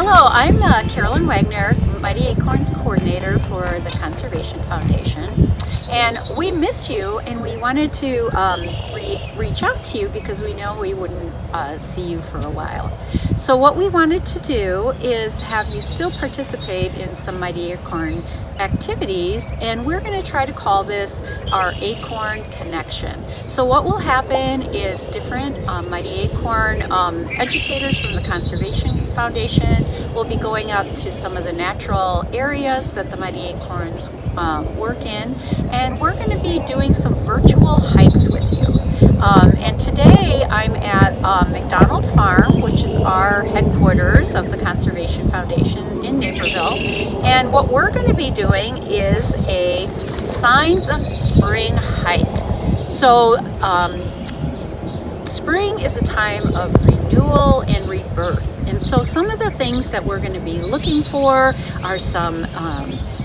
Hello, I'm Carolyn Wagner, Mighty Acorns coordinator for the Conservation Foundation. And we miss you, and we wanted to reach out to you because we know we wouldn't see you for a while. So what we wanted to do is have you still participate in some Mighty Acorn activities, and we're going to try to call this our Acorn Connection. So what will happen is different Mighty Acorn educators from the Conservation Foundation will be going out to some of the natural areas that the Mighty Acorns work in, and we're going to be doing some virtual hikes with you. And today I'm at McDonald Farm, which is our headquarters of the Conservation Foundation in Naperville. And what we're going to be doing is a Signs of Spring hike. So spring is a time of renewal and rebirth. And so some of the things that we're going to be looking for are some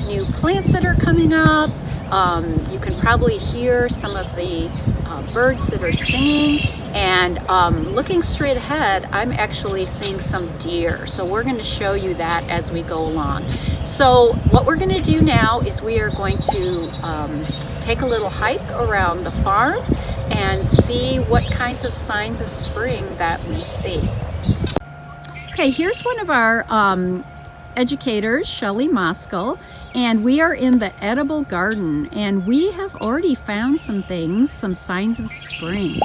new plants that are coming up. You can probably hear some of the birds that are singing, and looking straight ahead, I'm actually seeing some deer. So we're going to show you that as we go along. So what we're going to do now is we are going to take a little hike around the farm and see what kinds of signs of spring that we see. Okay, here's one of our educators, Shelley Moskal, and we are in the edible garden, and we have already found some things, some signs of spring.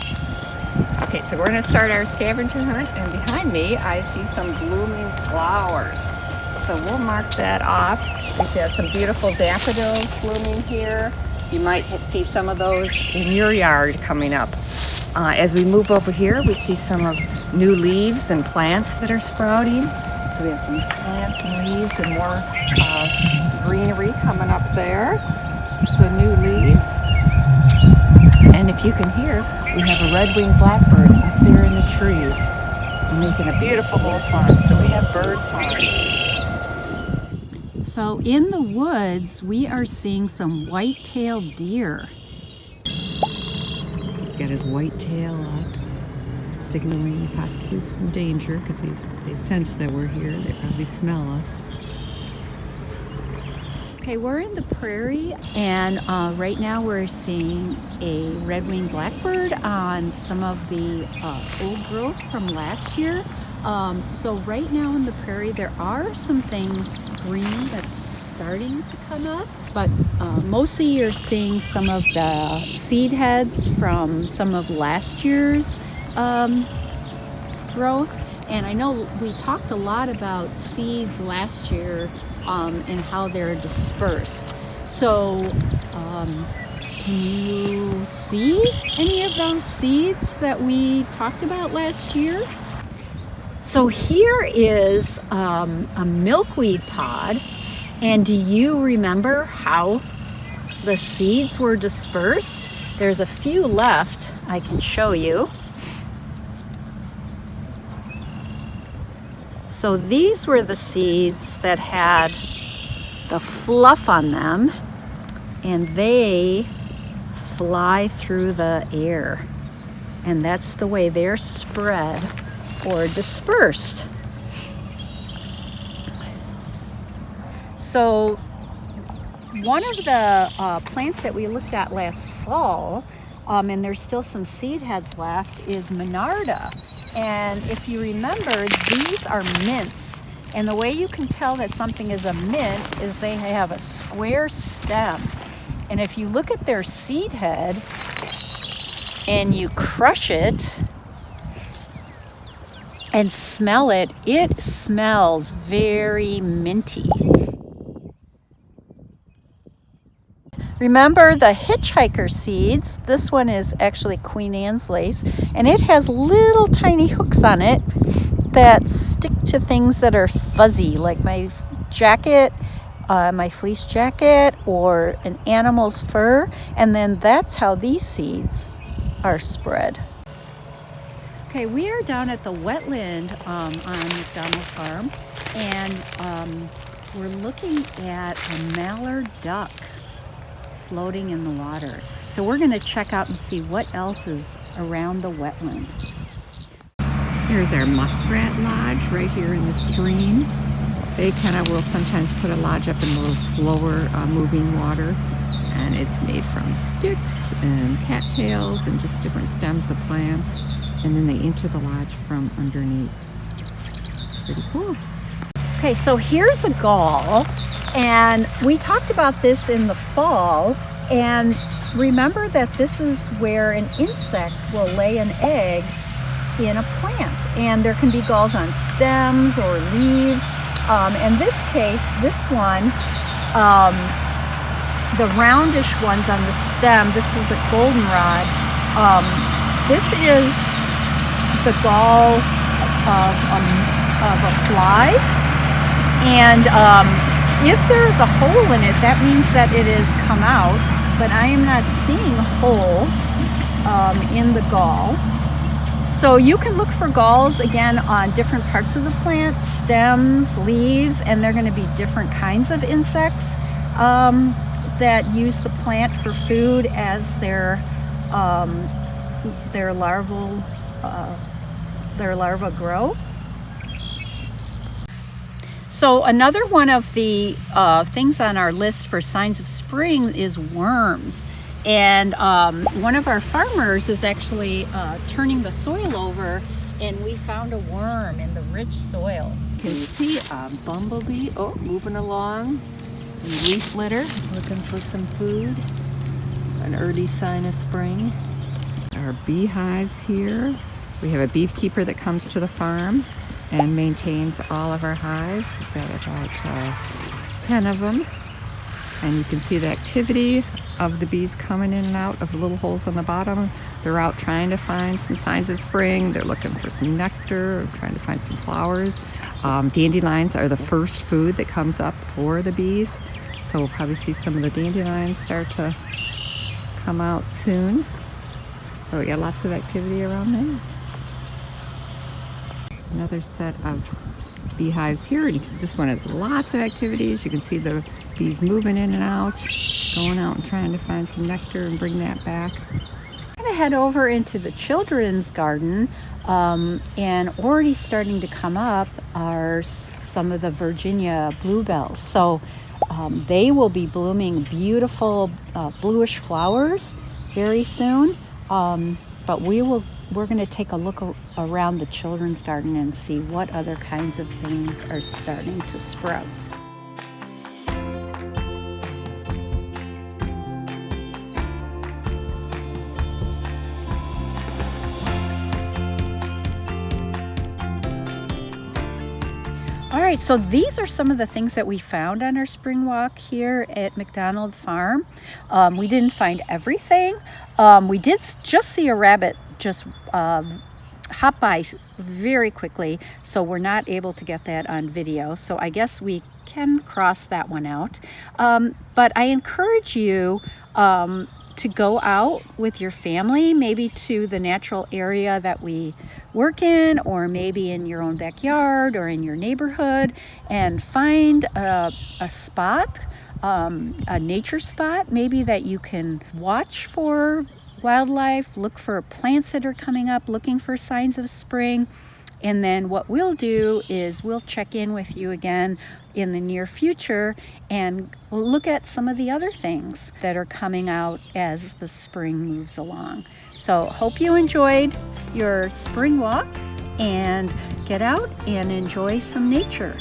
Okay, so we're going to start our scavenger hunt, and behind me I see some blooming flowers. So we'll mark that off. We see some beautiful daffodils blooming here. You might see some of those in your yard coming up. As we move over here, we see some of new leaves and plants that are sprouting. So we have some plants and leaves and more greenery coming up there. So new leaves. And if you can hear, we have a red-winged blackbird up there in the tree making a beautiful little song. So we have bird songs. So in the woods, we are seeing some white-tailed deer. He's got his white tail up, signaling possibly some danger because they sense that we're here. They probably smell us. Okay, we're in the prairie, and right now we're seeing a red-winged blackbird on some of the old growth from last year. So right now in the prairie, there are some things green that's starting to come up, but mostly you're seeing some of the seed heads from some of last year's growth. And I know we talked a lot about seeds last year and how they're dispersed. So can you see any of those seeds that we talked about last year? So here is a milkweed pod, and do you remember how the seeds were dispersed? There's a few left I can show you. So these were the seeds that had the fluff on them, and they fly through the air, and that's the way they're spread or dispersed. So one of the plants that we looked at last fall, and there's still some seed heads left, is Monarda. And if you remember, these are mints. And the way you can tell that something is a mint is they have a square stem. And if you look at their seed head and you crush it and smell it, it smells very minty. Remember the hitchhiker seeds? This one is actually Queen Anne's lace, and it has little tiny hooks on it that stick to things that are fuzzy, like my jacket, my fleece jacket, or an animal's fur, and then that's how these seeds are spread. Okay, we are down at the wetland on McDonald Farm, and we're looking at a mallard duck floating in the water. So we're going to check out and see what else is around the wetland. Here's our muskrat lodge right here in the stream. They kind of will sometimes put a lodge up in a little slower moving water, and it's made from sticks and cattails and just different stems of plants, and then they enter the lodge from underneath. Pretty cool. Okay, so here's a gall, and we talked about this in the fall, and remember that this is where an insect will lay an egg in a plant, and there can be galls on stems or leaves. In this case, this one, the roundish ones on the stem, this is a goldenrod. This is the gall of a fly, and if there is a hole in it, that means that it has come out, but I am not seeing a hole in the gall. So you can look for galls again on different parts of the plant, stems, leaves, and they're going to be different kinds of insects that use the plant for food as their larvae grow. So another one of the things on our list for signs of spring is worms. And one of our farmers is actually turning the soil over, and we found a worm in the rich soil. You can see a bumblebee, moving along, and leaf litter, looking for some food. An early sign of spring. Our beehives here. We have a beekeeper that comes to the farm and maintains all of our hives. We've got about 10 of them. And you can see the activity of the bees coming in and out of little holes on the bottom. They're out trying to find some signs of spring. They're looking for some nectar, trying to find some flowers. Dandelions are the first food that comes up for the bees. So we'll probably see some of the dandelions start to come out soon. So we got lots of activity around there. Another set of beehives here. This one has lots of activities. You can see the bees moving in and out, going out and trying to find some nectar and bring that back. I'm going to head over into the children's garden, and already starting to come up are some of the Virginia bluebells. So they will be blooming beautiful bluish flowers very soon, but we're going to take a look around the children's garden and see what other kinds of things are starting to sprout. All right, so these are some of the things that we found on our spring walk here at McDonald Farm. We didn't find everything. We did just see a rabbit just hop by very quickly, so we're not able to get that on video. So I guess we can cross that one out. But I encourage you to go out with your family, maybe to the natural area that we work in, or maybe in your own backyard or in your neighborhood, and find a spot, a nature spot, maybe that you can watch for wildlife, look for plants that are coming up, looking for signs of spring. And then what we'll do is we'll check in with you again in the near future and we'll look at some of the other things that are coming out as the spring moves along. So hope you enjoyed your spring walk, and get out and enjoy some nature.